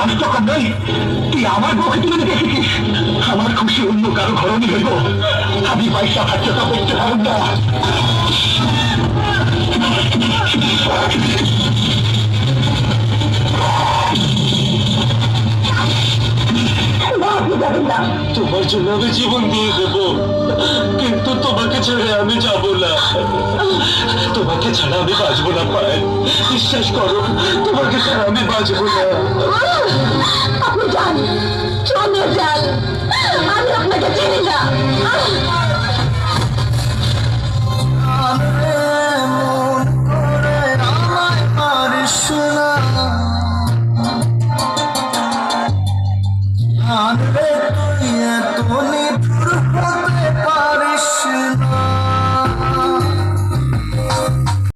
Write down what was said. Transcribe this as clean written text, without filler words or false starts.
সাহস তো কম নয়। তুই আমার বউকে তুলে নিতে এসেছিস। আমার খুশি অন্য কারো ঘরণী হইব, আমি পয়সা খরচা করতে পারব না। তোমার জন্য আমি জীবন দিয়ে দেব, কিন্তু তোমাকে ছেড়ে আমি যাব না। তোমাকে ছাড়া আমি বাঁচবো না পায়েল, বিশ্বাস করো, তোমাকে ছাড়া আমি বাঁচবো না। আপনি যান, চলে যান, আমি আপনাকে চিনি না।